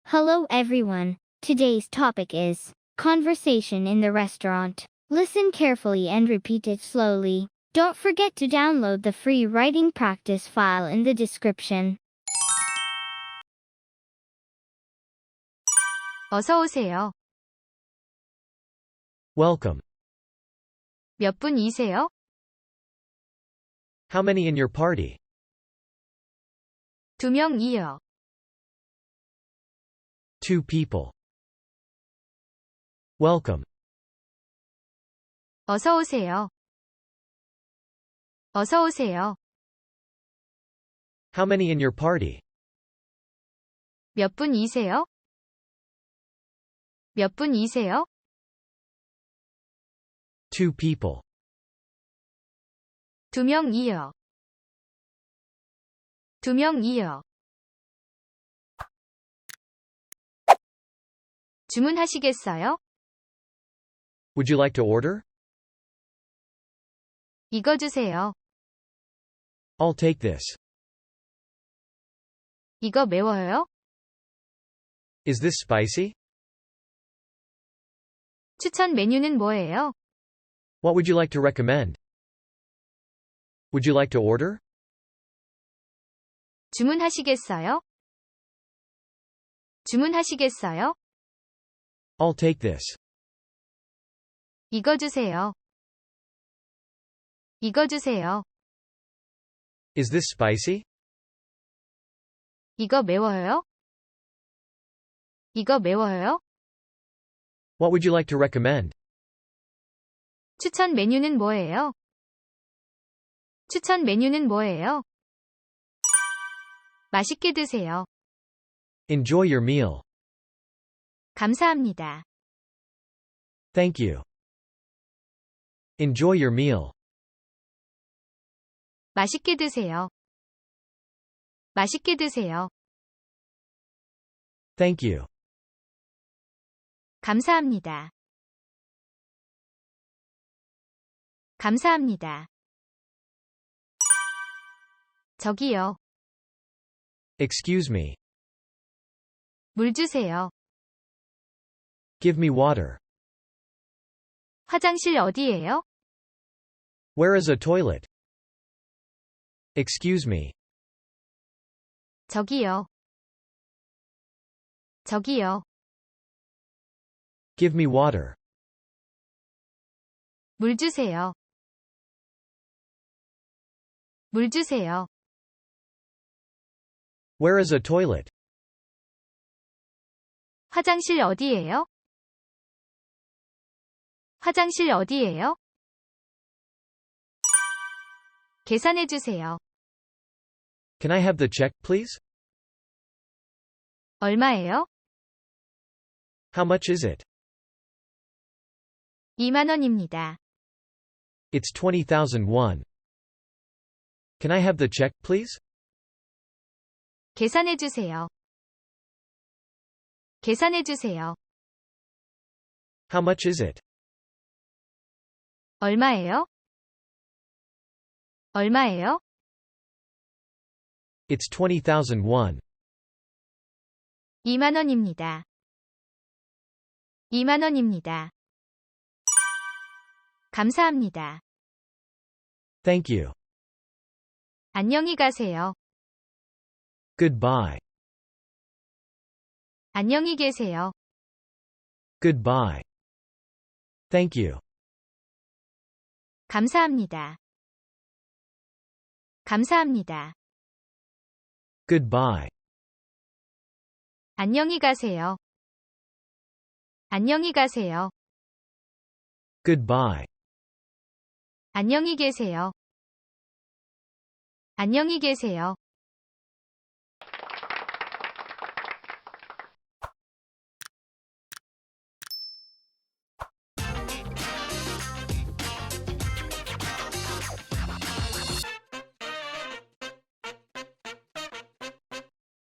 Hello everyone. Today's topic is conversation in the restaurant. Listen carefully and repeat it slowly. Don't forget to download the free writing practice file in the description. 어서 오세요. Welcome. 몇 분이세요? How many in your party? 2명이요. 2 people. Welcome. 어서 오세요. 어서 오세요. How many in your party? 몇 분이세요? 몇 분이세요? 2 people. 2명이요. 2명이요. 주문하시겠어요? Would you like to order? 이거 주세요. I'll take this. 이거 매워요? Is this spicy? 추천 메뉴는 뭐예요? What would you like to recommend? Would you like to order? 주문하시겠어요? 주문하시겠어요? I'll take this. 이거 주세요. 이거 주세요. Is this spicy? 이거 매워요? 이거 매워요? What would you like to recommend? 추천 메뉴는 뭐예요? 추천 메뉴는 뭐예요? 맛있게 드세요. Enjoy your meal. 감사합니다. Thank you. Enjoy your meal. 맛있게 드세요. 맛있게 드세요. Thank you. 감사합니다. 감사합니다. 저기요. Excuse me. 물 주세요. Give me water. 화장실 어디예요? Where is a toilet? Excuse me. 저기요. 저기요. Give me water. 물 주세요. 물 주세요. Where is a toilet? 화장실 어디예요? 화장실 어디예요? 계산해 주세요. Can I have the check, please? 얼마예요? How much is it? 2만 원입니다. It's 20,000 won. Can I have the check, please? 계산해 주세요. 계산해 주세요. How much is it? 얼마예요? 얼마예요? It's 20,000 won. 2만 원입니다. 2만 원입니다. 감사합니다. Thank you. 안녕히 가세요. Goodbye. 안녕히 계세요. Goodbye. Thank you. 감사합니다. 감사합니다. Goodbye. 안녕히 가세요. 안녕히 가세요. Goodbye. 안녕히 계세요. 안녕히 계세요.